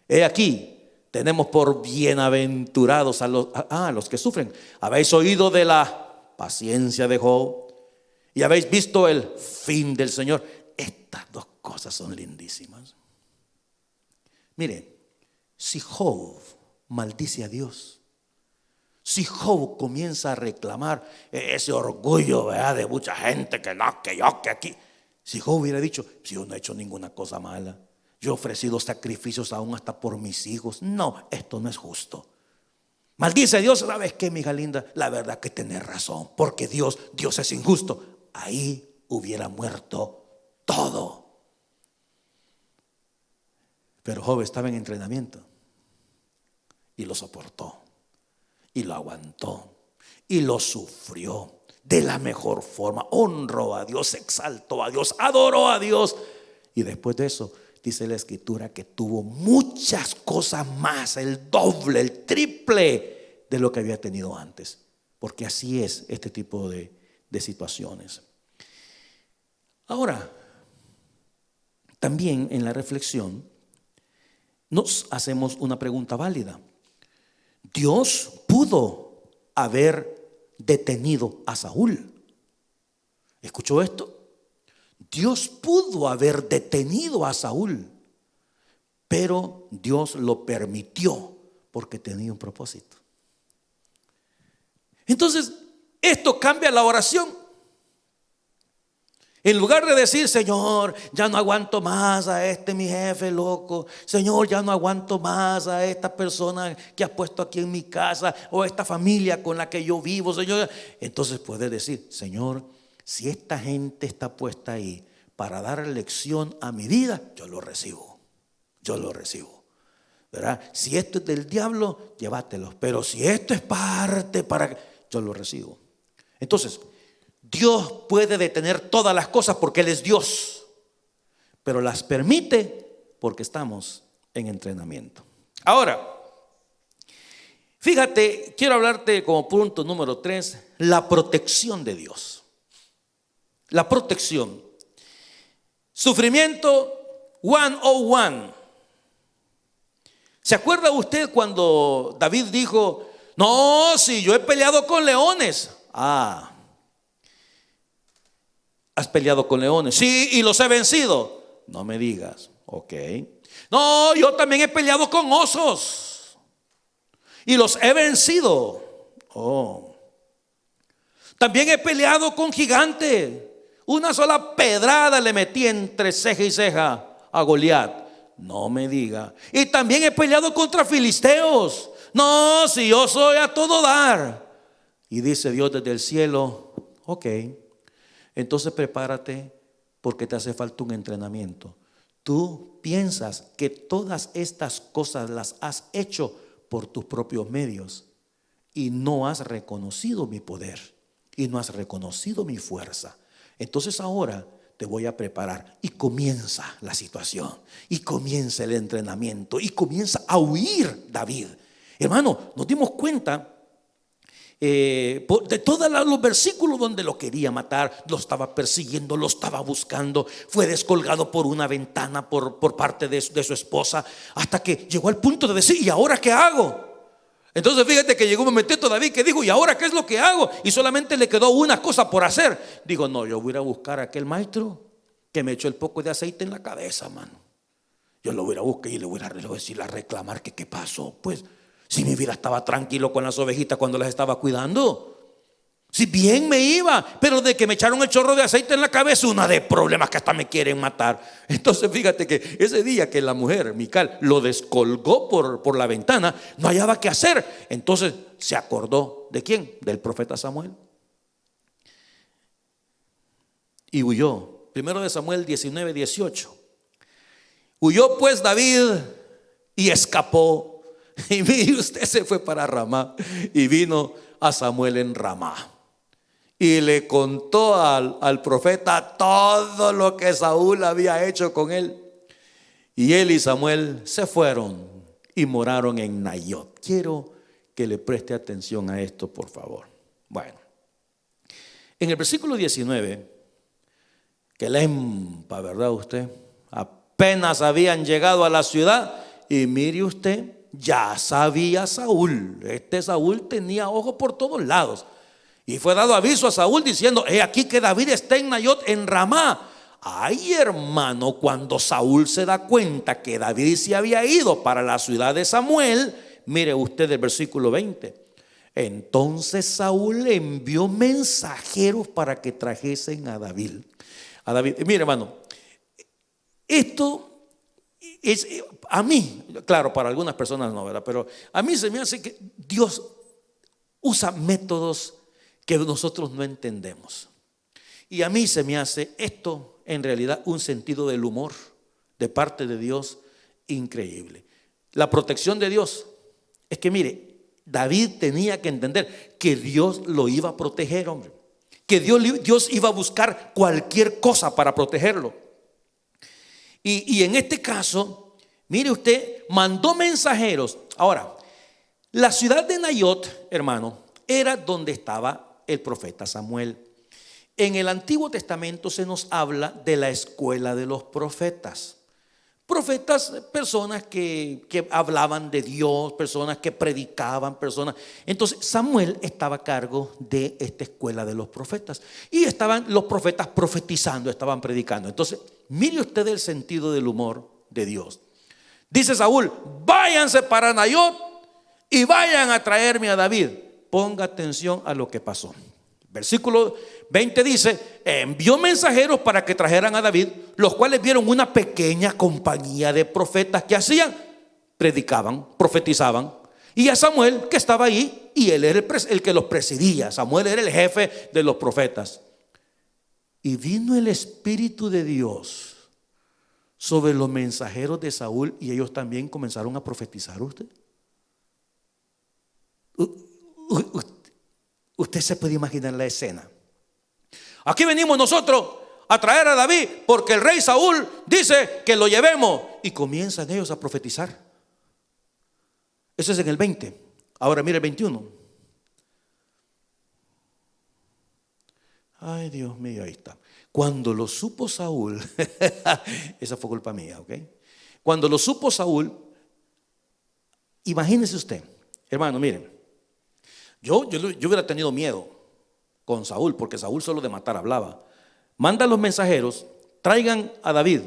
He aquí, tenemos por bienaventurados a los que sufren. Habéis oído de la paciencia de Job y habéis visto el fin del Señor. Estas dos cosas son lindísimas. Mire, si Job maldice a Dios, si Job comienza a reclamar ese orgullo, ¿verdad?, de mucha gente, que no, que yo, que aquí. Si Job hubiera dicho, si yo no he hecho ninguna cosa mala, yo he ofrecido sacrificios aún hasta por mis hijos. No, esto no es justo. Maldice a Dios. ¿Sabes qué, mi hija linda? La verdad que tenés razón, porque Dios es injusto. Ahí hubiera muerto todo. Pero Job estaba en entrenamiento y lo soportó y lo aguantó y lo sufrió de la mejor forma. Honró a Dios, exaltó a Dios, adoró a Dios. Y después de eso dice la escritura que tuvo muchas cosas más, el doble, el triple de lo que había tenido antes. Porque así es este tipo de situaciones. Ahora, también en la reflexión nos hacemos una pregunta válida. Dios pudo haber detenido a Saúl. ¿Escuchó esto? Dios pudo haber detenido a Saúl, pero Dios lo permitió porque tenía un propósito. Entonces, esto cambia la oración. En lugar de decir, Señor, ya no aguanto más a mi jefe loco. Señor, ya no aguanto más a esta persona que has puesto aquí en mi casa, o esta familia con la que yo vivo, Señor. Entonces puedes decir, Señor, si esta gente está puesta ahí para dar lección a mi vida, yo lo recibo. ¿Verdad? Si esto es del diablo, llévatelo. Pero si esto es parte para, yo lo recibo. Entonces, Dios puede detener todas las cosas porque Él es Dios, pero las permite porque estamos en entrenamiento. Ahora, fíjate, quiero hablarte como punto número 3, la protección de Dios. La protección. Sufrimiento 101. ¿Se acuerda usted cuando David dijo, no, si yo he peleado con leones? ¿Has peleado con leones? Sí, y los he vencido. No me digas. Ok. No, yo también he peleado con osos y los he vencido. También he peleado con gigantes. Una sola pedrada le metí entre ceja y ceja a Goliat. No me diga. Y también he peleado contra filisteos. No, si yo soy a todo dar. Y dice Dios desde el cielo, ok, entonces prepárate porque te hace falta un entrenamiento. Tú piensas que todas estas cosas las has hecho por tus propios medios y no has reconocido mi poder y no has reconocido mi fuerza. Entonces ahora te voy a preparar. Y comienza la situación, y comienza el entrenamiento, y comienza a huir David. Hermano, nos dimos cuenta de todos los versículos donde lo quería matar, lo estaba persiguiendo, lo estaba buscando, fue descolgado por una ventana por parte de su esposa, hasta que llegó al punto de decir, ¿y ahora qué hago? Entonces fíjate que llegó un momentito David que dijo, ¿y ahora qué es lo que hago? Y solamente le quedó una cosa por hacer. Digo, no, yo voy a ir a buscar a aquel maestro que me echó el poco de aceite en la cabeza, mano. Yo lo voy a ir a buscar y le voy a decir, a reclamar que qué pasó. Pues si mi vida estaba tranquilo con las ovejitas cuando las estaba cuidando. Si bien me iba, pero de que me echaron el chorro de aceite en la cabeza, una de problemas que hasta me quieren matar. Entonces fíjate que ese día que la mujer, Mical, lo descolgó por la ventana, no hallaba qué hacer. Entonces se acordó, ¿de quién? Del profeta Samuel. Y huyó. Primero de Samuel 19:18. Huyó pues David y escapó. Y mire, usted se fue para Ramá y vino a Samuel en Ramá. Y le contó al profeta todo lo que Saúl había hecho con él. Y él y Samuel se fueron y moraron en Nayot. Quiero que le preste atención a esto, por favor. Bueno, en el versículo 19, que lempa, ¿verdad usted? Apenas habían llegado a la ciudad y mire usted, ya sabía Saúl. Este Saúl tenía ojos por todos lados. Y fue dado aviso a Saúl diciendo: he aquí que David está en Nayot, en Ramá. Ay, hermano, cuando Saúl se da cuenta que David se había ido para la ciudad de Samuel, mire usted el versículo 20. Entonces Saúl envió mensajeros para que trajesen a David. Mire, hermano, esto es a mí, claro, para algunas personas no, ¿verdad? Pero a mí se me hace que Dios usa métodos que nosotros no entendemos. Y a mí se me hace esto en realidad un sentido del humor de parte de Dios increíble. La protección de Dios es que, mire, David tenía que entender que Dios lo iba a proteger, hombre. Que Dios iba a buscar cualquier cosa para protegerlo. Y en este caso, mire usted, mandó mensajeros. Ahora, la ciudad de Nayot, hermano, era donde estaba el profeta Samuel. En el Antiguo Testamento se nos habla de la escuela de los profetas. Profetas, personas que hablaban de Dios, personas que predicaban, personas. Entonces Samuel estaba a cargo de esta escuela de los profetas. Y estaban los profetas profetizando, estaban predicando. Entonces, mire usted el sentido del humor de Dios. Dice Saúl: váyanse para Nayot y vayan a traerme a David. Ponga atención a lo que pasó. Versículo 20 dice: envió mensajeros para que trajeran a David, los cuales vieron una pequeña compañía de profetas que hacían, predicaban, profetizaban. Y a Samuel, que estaba ahí, y él era el que los presidía. Samuel era el jefe de los profetas. Y vino el Espíritu de Dios sobre los mensajeros de Saúl, y ellos también comenzaron a profetizar. Usted se puede imaginar la escena. Aquí venimos nosotros a traer a David porque el rey Saúl dice que lo llevemos. Y comienzan ellos a profetizar. Eso es en el 20. Ahora mire el 21. Ay, Dios mío, ahí está. Cuando lo supo Saúl, esa fue culpa mía, ¿ok? Cuando lo supo Saúl, imagínese usted, hermano, miren. Yo hubiera tenido miedo con Saúl, porque Saúl solo de matar hablaba. Mandan los mensajeros, traigan a David.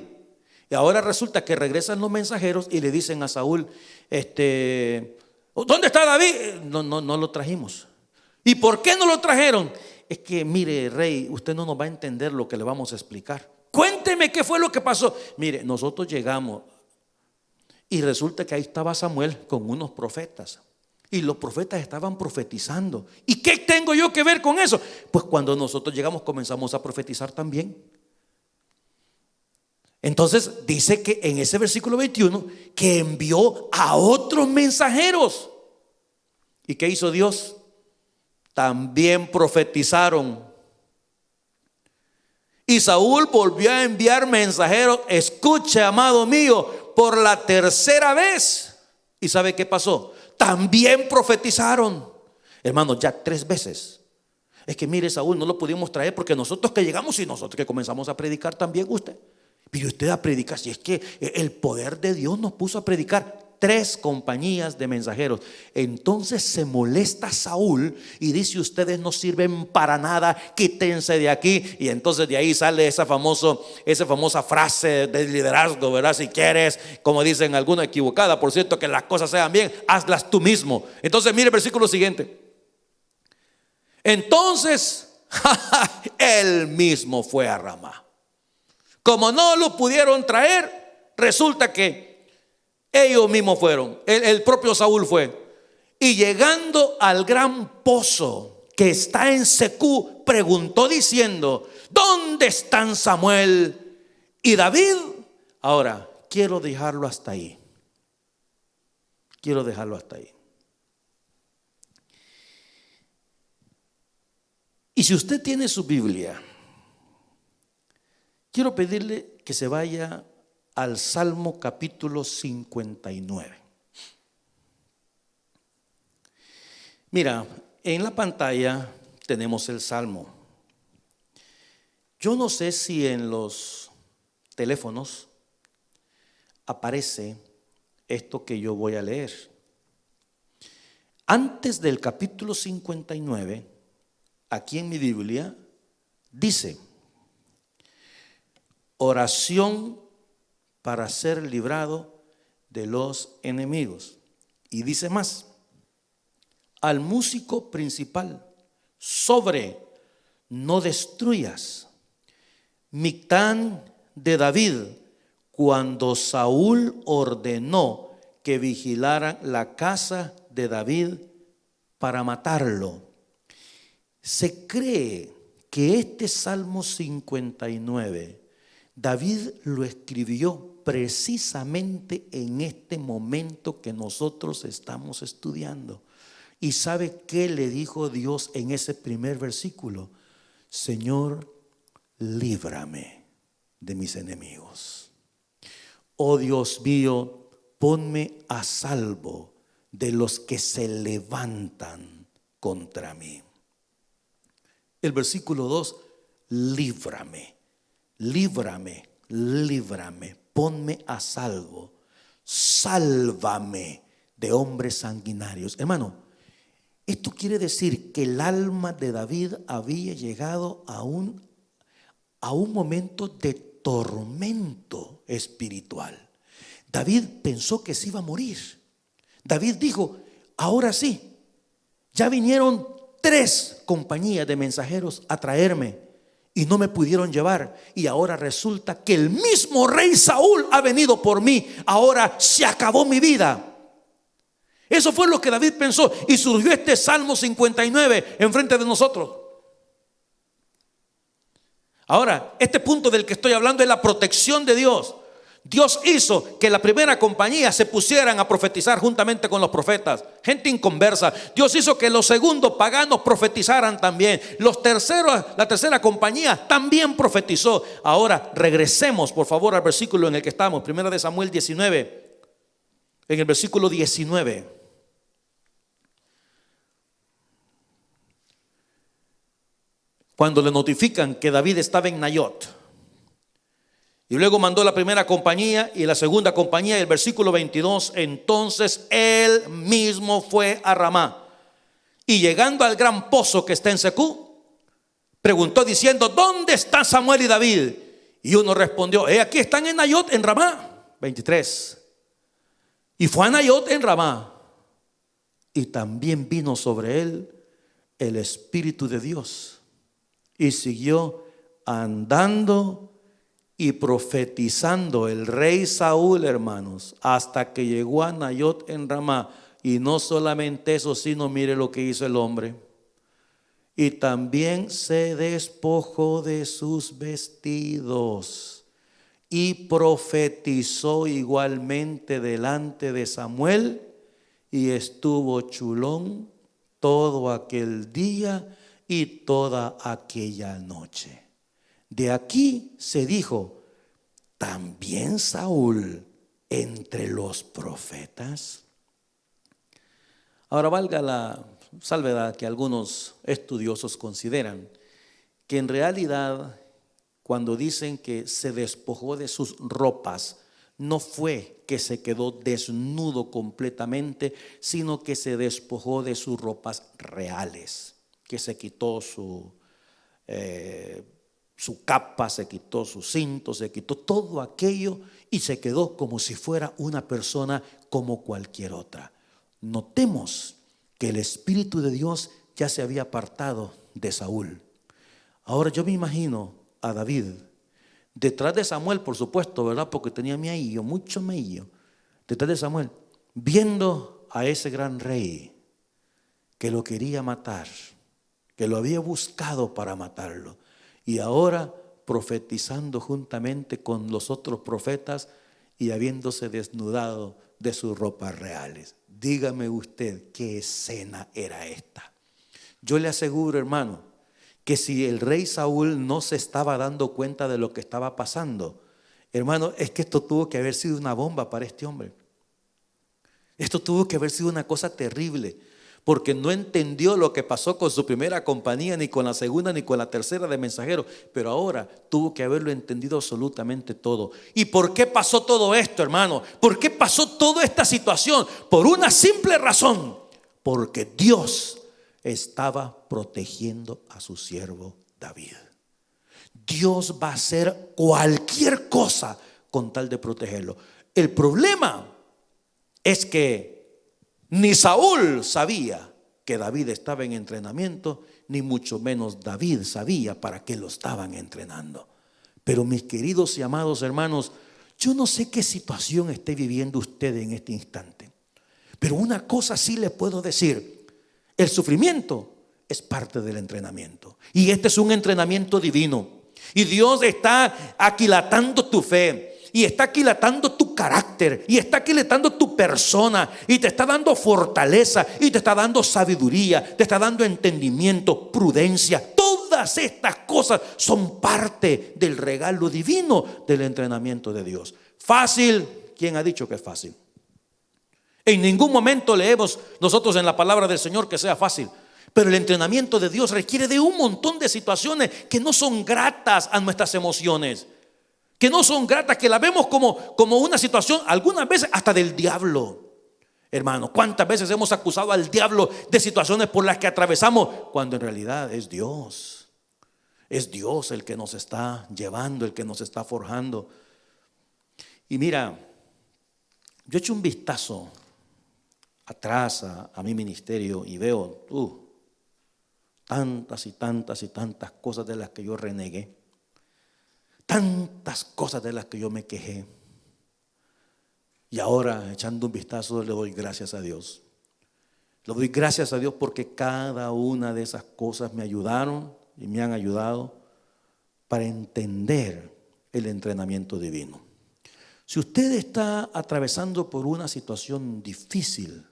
Y ahora resulta que regresan los mensajeros y le dicen a Saúl: ¿dónde está David? No lo trajimos. ¿Y por qué no lo trajeron? Es que, mire, rey, usted no nos va a entender lo que le vamos a explicar. Cuénteme qué fue lo que pasó. Mire, nosotros llegamos y resulta que ahí estaba Samuel con unos profetas. Y los profetas estaban profetizando. ¿Y qué tengo yo que ver con eso? Pues cuando nosotros llegamos comenzamos a profetizar también. Entonces dice que en ese versículo 21 que envió a otros mensajeros. ¿Y qué hizo Dios? También profetizaron. Y Saúl volvió a enviar mensajeros. Escuche, amado mío, por la tercera vez. ¿Y sabe qué pasó? También profetizaron. Hermanos, ya 3 veces. Es que mire, Saúl, no lo pudimos traer porque nosotros que llegamos y nosotros que comenzamos a predicar también usted. Pero usted a predicar, si es que el poder de Dios nos puso a predicar. 3 compañías de mensajeros. Entonces se molesta Saúl y dice: ustedes no sirven para nada, quítense de aquí. Y entonces de ahí sale esa famosa frase de liderazgo, ¿verdad? Si quieres, como dicen algunos, equivocada, por cierto, que las cosas sean bien, hazlas tú mismo. Entonces mire el versículo siguiente. Entonces, él mismo fue a Ramá. Como no lo pudieron traer, resulta que ellos mismos fueron. El propio Saúl fue. Y llegando al gran pozo que está en Secú, preguntó diciendo: ¿dónde están Samuel y David? Ahora, quiero dejarlo hasta ahí. Quiero dejarlo hasta ahí. Y si usted tiene su Biblia, quiero pedirle que se vaya al Salmo capítulo 59. Mira, en la pantalla tenemos el Salmo. Yo no sé si en los teléfonos aparece esto que yo voy a leer. Antes del capítulo 59, aquí en mi Biblia, dice: oración para ser librado de los enemigos. Y dice más: al músico principal, sobre no destruyas. Mictán de David, cuando Saúl ordenó que vigilaran la casa de David para matarlo. Se cree que este Salmo 59, David lo escribió precisamente en este momento que nosotros estamos estudiando. ¿Y sabe qué le dijo Dios en ese primer versículo? Señor, líbrame de mis enemigos. Oh Dios mío, ponme a salvo de los que se levantan contra mí. El versículo 2, líbrame, líbrame, líbrame, ponme a salvo, sálvame de hombres sanguinarios. Hermano, esto quiere decir que el alma de David había llegado a un momento de tormento espiritual. David pensó que se iba a morir. David dijo: ahora sí, ya vinieron 3 compañías de mensajeros a traerme y no me pudieron llevar. Y ahora resulta que el mismo rey Saúl ha venido por mí. Ahora se acabó mi vida. Eso fue lo que David pensó, y surgió este Salmo 59 enfrente de nosotros. Ahora, este punto del que estoy hablando es la protección de Dios. Dios hizo que la primera compañía se pusieran a profetizar juntamente con los profetas, gente inconversa. Dios hizo que los segundos paganos profetizaran también. La tercera compañía también profetizó. Ahora regresemos por favor al versículo en el que estamos, 1 Samuel 19, en el versículo 19. Cuando le notifican que David estaba en Nayot, y luego mandó la primera compañía y la segunda compañía, y el versículo 22, entonces él mismo fue a Ramá, y llegando al gran pozo que está en Secú, preguntó diciendo: ¿dónde están Samuel y David? Y uno respondió: aquí están en Nayot, en Ramá. 23. Y fue a Nayot en Ramá, y también vino sobre él el Espíritu de Dios, y siguió andando y profetizando el rey Saúl, hermanos, hasta que llegó a Nayot en Ramá. Y no solamente eso, sino mire lo que hizo el hombre. Y también se despojó de sus vestidos y profetizó igualmente delante de Samuel, y estuvo chulón todo aquel día y toda aquella noche. De aquí se dijo: ¿también Saúl entre los profetas? Ahora, valga la salvedad que algunos estudiosos consideran que en realidad, cuando dicen que se despojó de sus ropas, no fue que se quedó desnudo completamente, sino que se despojó de sus ropas reales, que se quitó su capa, se quitó su cinto, se quitó todo aquello y se quedó como si fuera una persona como cualquier otra. Notemos que el Espíritu de Dios ya se había apartado de Saúl. Ahora yo me imagino a David detrás de Samuel, por supuesto, ¿verdad? Porque tenía meillo, mucho meillo. Detrás de Samuel, viendo a ese gran rey que lo quería matar, que lo había buscado para matarlo, y ahora profetizando juntamente con los otros profetas y habiéndose desnudado de sus ropas reales. Dígame usted qué escena era esta. Yo le aseguro, hermano, que si el rey Saúl no se estaba dando cuenta de lo que estaba pasando, hermano, es que esto tuvo que haber sido una bomba para este hombre. Esto tuvo que haber sido una cosa terrible, porque no entendió lo que pasó con su primera compañía, ni con la segunda, ni con la tercera de mensajeros, pero ahora tuvo que haberlo entendido absolutamente todo. ¿Y por qué pasó todo esto, hermano? ¿Por qué pasó toda esta situación? Por una simple razón, porque Dios estaba protegiendo a su siervo David. Dios va a hacer cualquier cosa con tal de protegerlo. El problema es que ni Saúl sabía que David estaba en entrenamiento, ni mucho menos David sabía para qué lo estaban entrenando. Pero mis queridos y amados hermanos, yo no sé qué situación esté viviendo usted en este instante, pero una cosa sí le puedo decir: el sufrimiento es parte del entrenamiento, y este es un entrenamiento divino, y Dios está aquilatando tu fe, y está aquilatando tu carácter, y está aquilatando tu persona, y te está dando fortaleza, y te está dando sabiduría, te está dando entendimiento, prudencia. Todas estas cosas son parte del regalo divino del entrenamiento de Dios. Fácil, ¿quién ha dicho que es fácil? En ningún momento leemos nosotros en la palabra del Señor que sea fácil. Pero el entrenamiento de Dios requiere de un montón de situaciones que no son gratas a nuestras emociones, que no son gratas, que la vemos como una situación, algunas veces hasta del diablo. Hermano, ¿cuántas veces hemos acusado al diablo de situaciones por las que atravesamos, cuando en realidad es Dios? Es Dios el que nos está llevando, el que nos está forjando. Y mira, yo echo un vistazo atrás a mi ministerio y veo tantas y tantas y tantas cosas de las que yo renegué, tantas cosas de las que yo me quejé. Y ahora, echando un vistazo, le doy gracias a Dios. Le doy gracias a Dios porque cada una de esas cosas me ayudaron y me han ayudado para entender el entrenamiento divino. Si usted está atravesando por una situación difícil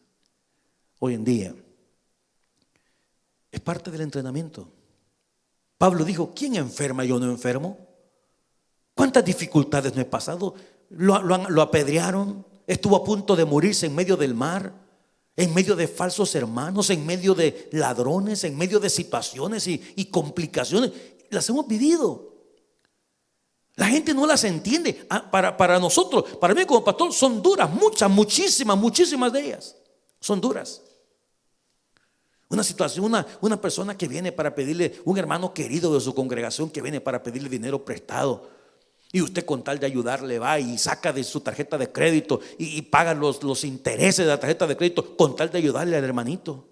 hoy en día, es parte del entrenamiento. Pablo dijo: ¿quién enferma y yo no enfermo? ¿Cuántas dificultades no he pasado? Lo apedrearon, estuvo a punto de morirse en medio del mar, en medio de falsos hermanos, en medio de ladrones, en medio de situaciones y complicaciones. Las hemos vivido. La gente no las entiende. Para nosotros, para mí como pastor, son duras, muchísimas de ellas son duras. Una situación, una persona que viene para pedirle, un hermano querido de su congregación que viene para pedirle dinero prestado, y usted, con tal de ayudarle, va y saca de su tarjeta de crédito y paga los intereses de la tarjeta de crédito con tal de ayudarle al hermanito.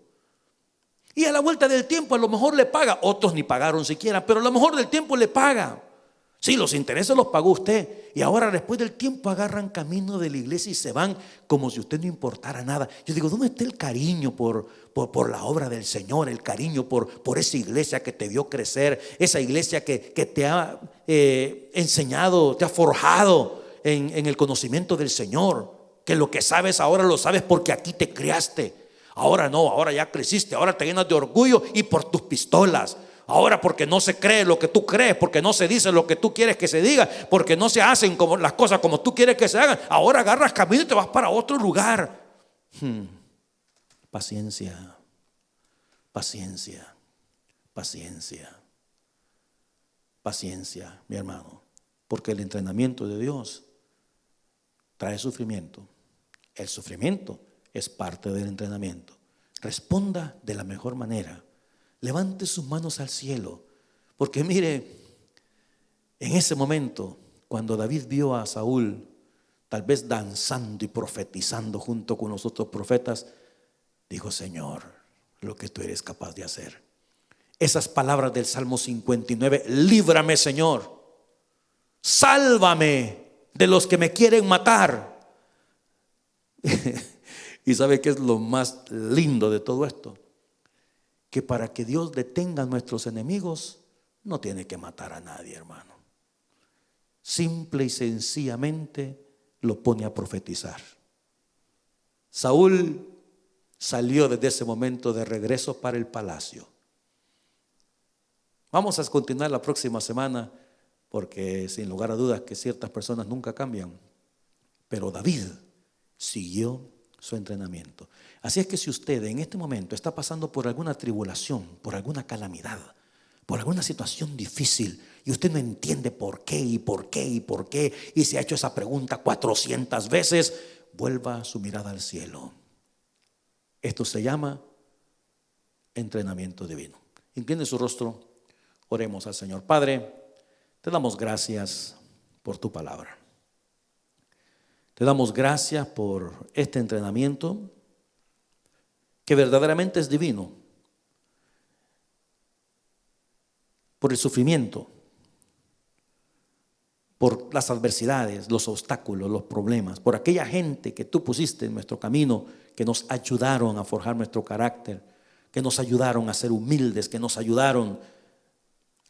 Y a la vuelta del tiempo a lo mejor le paga. Otros ni pagaron siquiera, pero a lo mejor del tiempo le paga. Sí, los intereses los pagó usted, y ahora después del tiempo agarran camino de la iglesia y se van como si usted no importara nada. Yo digo, ¿dónde está el cariño por la obra del Señor? El cariño por esa iglesia que te vio crecer, esa iglesia que te ha enseñado, te ha forjado en el conocimiento del Señor, que lo que sabes ahora lo sabes porque aquí te criaste. Ahora no, ahora ya creciste, ahora te llenas de orgullo y por tus pistolas. Ahora, porque no se cree lo que tú crees, porque no se dice lo que tú quieres que se diga, porque no se hacen como las cosas como tú quieres que se hagan, ahora agarras camino y te vas para otro lugar. Paciencia, paciencia, paciencia, paciencia, mi hermano, porque el entrenamiento de Dios trae sufrimiento. El sufrimiento es parte del entrenamiento. Responda de la mejor manera. Levante sus manos al cielo, porque mire, en ese momento, cuando David vio a Saúl tal vez danzando y profetizando junto con los otros profetas, dijo: Señor, lo que tú eres capaz de hacer. Esas palabras del Salmo 59, líbrame, Señor, sálvame de los que me quieren matar. ¿Y sabe qué es lo más lindo de todo esto? Que para que Dios detenga a nuestros enemigos, no tiene que matar a nadie, hermano. Simple y sencillamente lo pone a profetizar. Saúl salió desde ese momento de regreso para el palacio. Vamos a continuar la próxima semana, porque sin lugar a dudas que ciertas personas nunca cambian. Pero David siguió su entrenamiento. Así es que si usted en este momento está pasando por alguna tribulación, por alguna calamidad, por alguna situación difícil, y usted no entiende por qué y por qué y por qué, y se ha hecho esa pregunta 400 veces, vuelva su mirada al cielo. Esto se llama entrenamiento divino. Incline su rostro, oremos al Señor. Padre, te damos gracias por tu palabra. Te damos gracias por este entrenamiento que verdaderamente es divino. Por el sufrimiento, por las adversidades, los obstáculos, los problemas, por aquella gente que tú pusiste en nuestro camino, que nos ayudaron a forjar nuestro carácter, que nos ayudaron a ser humildes, que nos ayudaron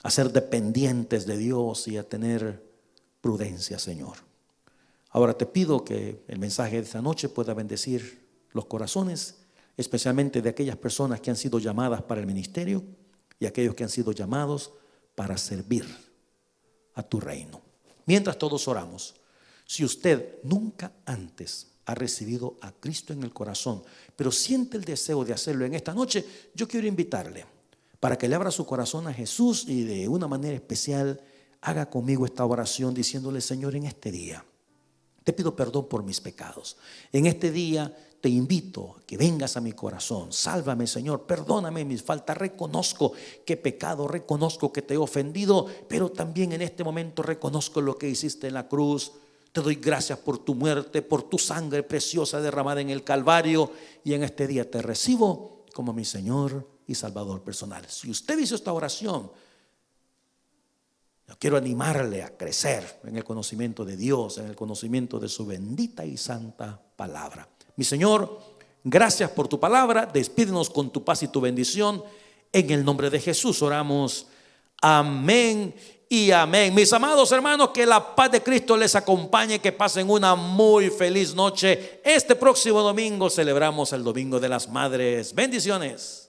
a ser dependientes de Dios y a tener prudencia, Señor. Ahora te pido que el mensaje de esta noche pueda bendecir los corazones, especialmente de aquellas personas que han sido llamadas para el ministerio y aquellos que han sido llamados para servir a tu reino. Mientras todos oramos, si usted nunca antes ha recibido a Cristo en el corazón, pero siente el deseo de hacerlo en esta noche, yo quiero invitarle para que le abra su corazón a Jesús y de una manera especial haga conmigo esta oración diciéndole: Señor, en este día te pido perdón por mis pecados. En este día te invito a que vengas a mi corazón. Sálvame, Señor, perdóname mis faltas. Reconozco que he pecado, reconozco que te he ofendido, pero también en este momento reconozco lo que hiciste en la cruz. Te doy gracias por tu muerte, por tu sangre preciosa derramada en el Calvario, y en este día te recibo como mi Señor y Salvador personal. Si usted hizo esta oración, yo quiero animarle a crecer en el conocimiento de Dios, en el conocimiento de su bendita y santa palabra. Mi Señor, gracias por tu palabra. Despídenos con tu paz y tu bendición. En el nombre de Jesús oramos. Amén y amén. Mis amados hermanos, que la paz de Cristo les acompañe, que pasen una muy feliz noche. Este próximo domingo celebramos el Domingo de las Madres. Bendiciones.